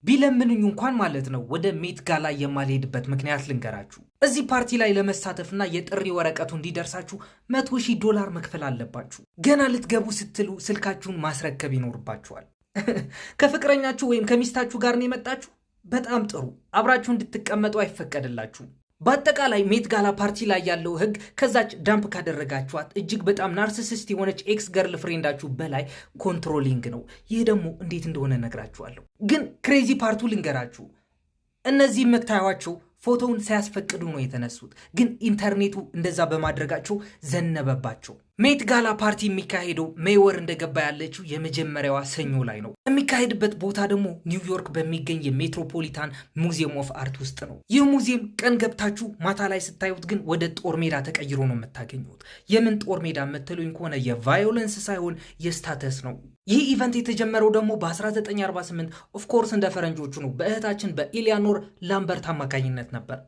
ቢለምኑኝ እንኳን ማለት ነው ወደ ሜት ጋላ የማልሄድበት ምክንያት ልንገራችሁ። እዚህ ፓርቲ ላይ ለመሳተፍና የጥሪ ወረቀቱ እንዲደርሳችሁ $100,000 መክፈል አለባችሁ። ገና ልትገቡ ስትሉ ስልካችሁን ማስረከብ ይኖርባችኋል። ከፍቅረኛችሁ ወይም ከሚስታችሁ ጋር ነው የመጣችሁ? በጣም ጥሩ። አብራችሁ እንድትቀመጡ አይፈቀድላችሁም። በአጠቃላይ ሜት ጋላ ፓርቲ ላይ ያለው ህግ ከዛች ዳምፕ ካደረጋችኋት እጅግ በጣም ናርሲሲስት የሆነች ኤክስ ገርል ፍሬንዳችሁ በላይ ኮንትሮሊንግ ነው። ይህ ደግሞ እንዴት እንደሆነ ነግራችኋለሁ። ግን ክሬዚ ፓርቱ ልንገራችሁ። እነዚህ የምታዩዋቸው ፎቶውን ሳያስፈቅዱ ነው የተነሱት። ግን ኢንተርኔቱ እንደዛ በማድረጋቸው ዘነበባቸው። ሜት ጋላ ፓርቲ የሚካሄደው ሜይ ወር እንደገባ ያለችው የመጀመሪያዋ ሰኞ ላይ ነው። የሚካሄድበት ቦታ ደግሞ ኒውዮርክ በሚገኝ የሜትሮፖሊታን ሙዚየም ኦፍ አርት ውስጥ ነው። ይህ ሙዚየም ቀን ገብታችሁ ማታ ላይ ስታዩት ግን ወደ ጦር ሜዳ ተቀይሮ ነው የምታገኙት። የምን ጦር ሜዳ የምትሉኝ ከሆነ የቫዮለንስ ሳይሆን የስታተስ ነው። ይህ ኢቨንት የተጀመረው ደግሞ በ1948 ኦፍኮርስ እንደ ፈረንጆቹ ነው፣ በእህታችን በኤሊያኖር ላምበርት አማካኝነት ነበር።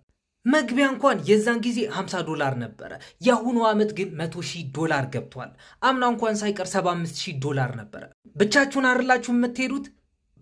መግቢያ እንኳን የዛን ጊዜ $50 ነበረ። የአሁኑ ዓመት ግን $100,000 ገብቷል። አምና እንኳን ሳይቀር $75,000 ነበረ። ብቻችሁን አይደላችሁ የምትሄዱት?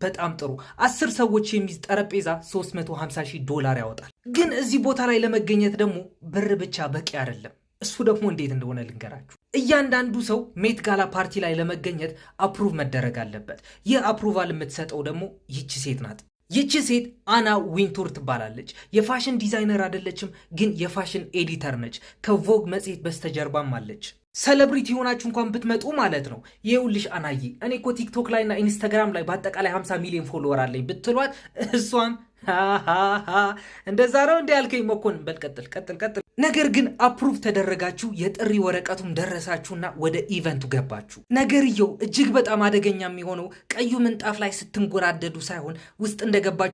በጣም ጥሩ። 10 ሰዎች የሚይዝ ጠረጴዛ $350,000 ያወጣል። ግን እዚህ ቦታ ላይ ለመገኘት ደግሞ ብር ብቻ በቂ አይደለም። እሱ ደግሞ እንዴት እንደሆነ ልንገራችሁ። እያንዳንዱ ሰው ሜት ጋላ ፓርቲ ላይ ለመገኘት አፕሩቭ መደረግ አለበት። ይህ አፕሩቫል የምትሰጠው ደግሞ ይቺ ሴት ናት። ይቺ ሴት አና ዊንቱር ትባላለች። የፋሽን ዲዛይነር አይደለችም፣ ግን የፋሽን ኤዲተር ነች። ከቮግ መጽሔት በስተጀርባም አለች። ሴሌብሪቲ ሆናችሁ እንኳን ብትመጡ ማለት ነው። ይኸውልሽ አናዬ፣ እኔ እኮ ቲክቶክ ላይ እና ኢንስታግራም ላይ በአጠቃላይ 50 ሚሊዮን ፎሎወር አለኝ ብትሏት እሷም እንደዛ ነው እንዲ ያልከኝ መኮንን። በል ቀጥል። ነገር ግን አፕሩቭ ተደረጋችሁ፣ የጥሪ ወረቀቱም ደረሳችሁና ወደ ኢቨንቱ ገባችሁ። ነገርየው እጅግ በጣም አደገኛ የሚሆነው ቀዩ ምንጣፍ ላይ ስትንጎራደዱ ሳይሆን ውስጥ እንደገባችሁ